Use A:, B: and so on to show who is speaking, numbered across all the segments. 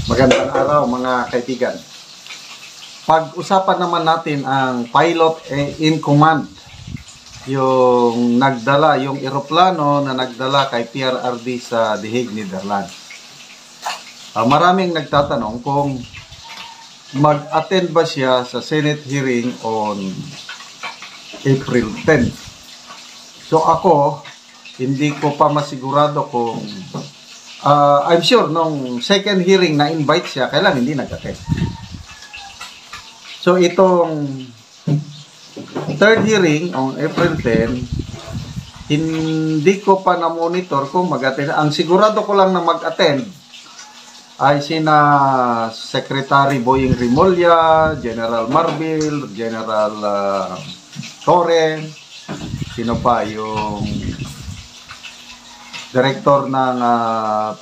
A: Magandang araw mga kaibigan. Pag-usapan naman natin ang pilot in command. Yung nagdala, yung eroplano na nagdala kay PRRD sa The Hague, Netherlands. Maraming nagtatanong kung mag-attend ba siya sa Senate hearing on April 10. So ako, hindi ko pa masigurado kung I'm sure nung second hearing na invite siya, kailan hindi nag-attend. So itong third hearing on April 10, hindi ko pa na-monitor kung mag-attend. Ang sigurado ko lang na mag-attend ay sina Secretary Boying Rimulya, General Marbil, General Torre, sino pa yung Director ng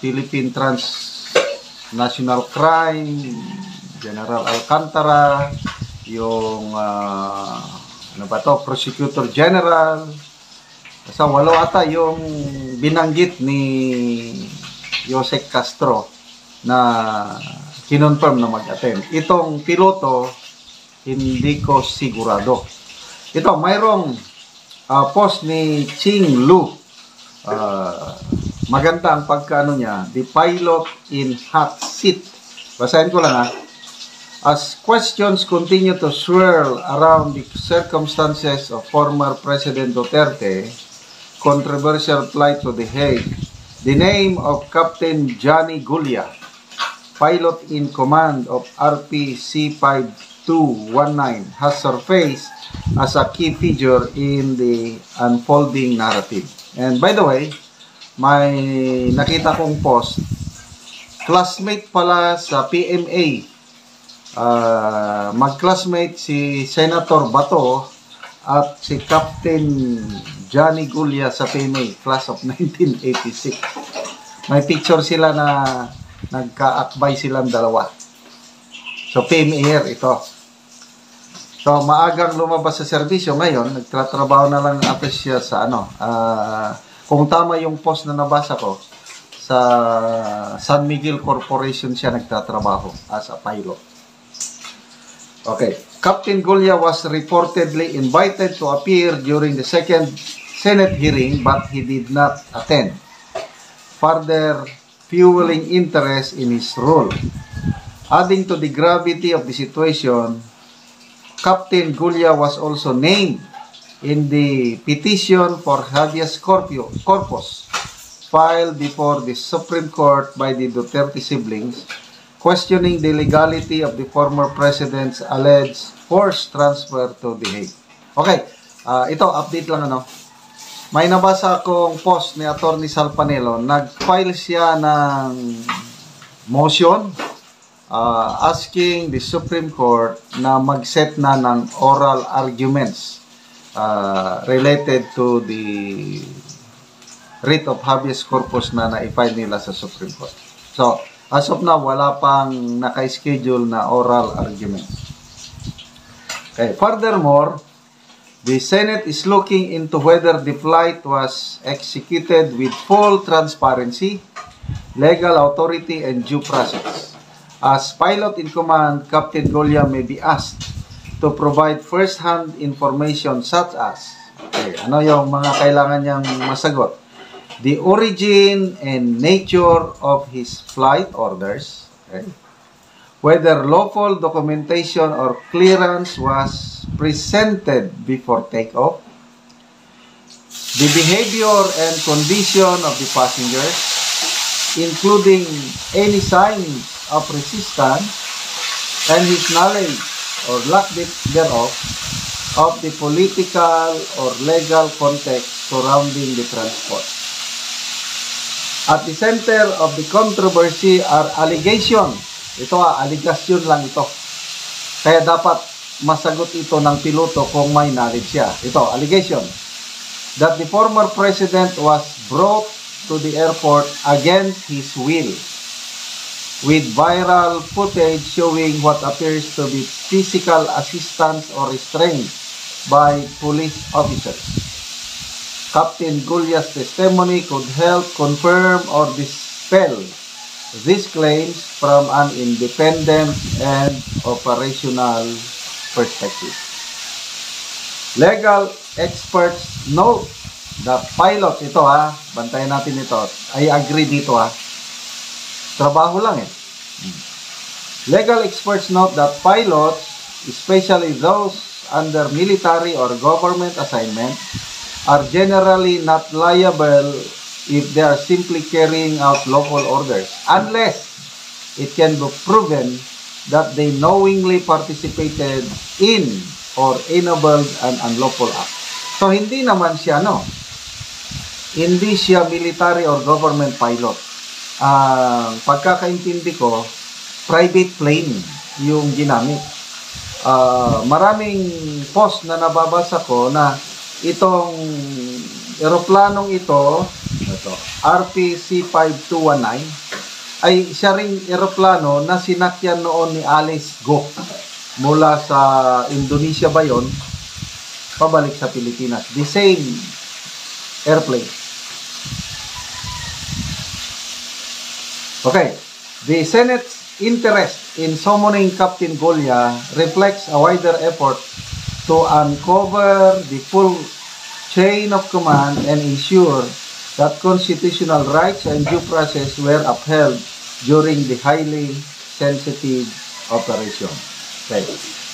A: Philippine Transnational Crime, General Alcantara, yung Prosecutor General. Sa 8 ata yung binanggit ni Jose Castro na kinonfirm na mag-attend. Itong piloto, hindi ko sigurado. Ito, mayroong post ni Ching Lu. Maganda ang pagkaano niya, the pilot in hot seat. Basahin ko lang As questions continue to swirl around the circumstances of former President Duterte controversial flight to The Hague, the name of Captain Johnny Gulia, pilot in command of RPC-5219, has surfaced as a key figure in the unfolding narrative. And by the way, may nakita kong post, classmate pala sa PMA, mag-classmate si Senator Bato at si Captain Johnny Gulia sa PMA, class of 1986. May picture sila na nagkaakbay silang dalawa. So PMA here, ito. So, maagang lumabas sa serbisyo ngayon, nagtatrabaho na lang ata siya sa kung tama yung post na nabasa ko, sa San Miguel Corporation siya nagtatrabaho as a pilot. Okay. Captain Gulia was reportedly invited to appear during the second Senate hearing but he did not attend, further fueling interest in his role. Adding to the gravity of the situation, Captain Gulia was also named in the petition for habeas corpus filed before the Supreme Court by the Duterte siblings, questioning the legality of the former president's alleged forced transfer to The Hague. Okay, ito, update lang May nabasa akong post ni Atty. Salpanelo, nag-file siya ng motion asking the Supreme Court na mag-set na ng oral arguments related to the writ of habeas corpus na na-file nila sa Supreme Court. So, as of now, wala pang naka-schedule na oral arguments. Okay. Furthermore, the Senate is looking into whether the flight was executed with full transparency, legal authority, and due process. As pilot in command, Captain Gulia may be asked to provide first-hand information such as, ano yung mga kailangan niyang masagot? The origin and nature of his flight orders, whether lawful documentation or clearance was presented before takeoff, the behavior and condition of the passengers, including any signs of resistance, and his knowledge or lack thereof of the political or legal context surrounding the transport. At the center of the controversy are allegations. Ito allegation lang ito. Kaya dapat masagot ito ng piloto kung may knowledge siya. Ito, allegation. That the former president was brought to the airport against his will, with viral footage showing what appears to be physical assistance or restraint by police officers. Captain Gulia's testimony could help confirm or dispel these claims from an independent and operational perspective. Legal experts note the pilot, ito bantayan natin ito. I agree dito trabaho lang Legal experts note that pilots, especially those under military or government assignment, are generally not liable if they are simply carrying out lawful orders, unless it can be proven that they knowingly participated in or enabled an unlawful act. So, hindi naman siya, hindi siya military or government pilot. Pagkakaintindi ko, private plane yung ginamit. Maraming post na nababasa ko na itong eroplanong ito RPC-5219, ay isa ring eroplano na sinakyan noon ni Alice Go mula sa Indonesia ba yun, pabalik sa Pilipinas. The same airplane. Okay. The Senate's interest in summoning Captain Golia reflects a wider effort to uncover the full chain of command and ensure that constitutional rights and due process were upheld during the highly sensitive operation. Okay.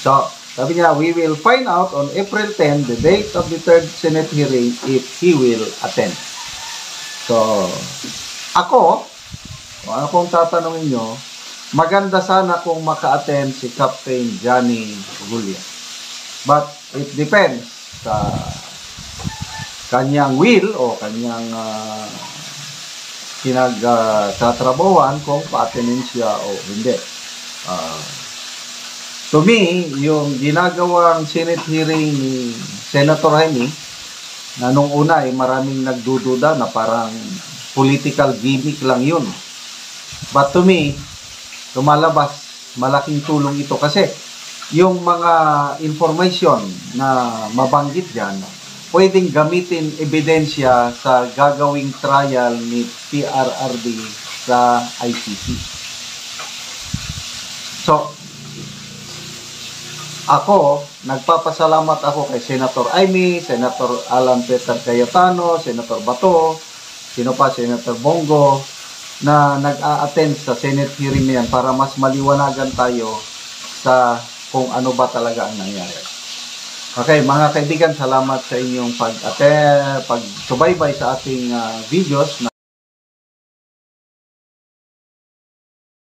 A: So, sabi niya, we will find out on April 10, the date of the third Senate hearing, if he will attend. So, kung akong tatanungin nyo, maganda sana kung maka-attend si Captain Johnny Golia. But, it depends sa kanyang will o kanyang pinagtatrabawan kung pa-attendin siya o hindi. To me, yung ginagawang Senate hearing ni Senator Jaime, na nung una ay maraming nagdududa na parang political gimmick lang yun. But to me, lumalabas, malaking tulong ito kasi yung mga information na mabanggit dyan, pwedeng gamitin ebidensya sa gagawing trial ni PRRD sa ICC. So, nagpapasalamat ako kay Senator Jaime, Senator Alan Peter Cayetano, Senator Bato, Senator Bongo, na nag-a-attend sa Senate hearing na yan para mas maliwanagan tayo sa kung ano ba talaga ang nangyari. Okay, mga kaibigan, salamat sa inyong pagsubaybay sa ating videos na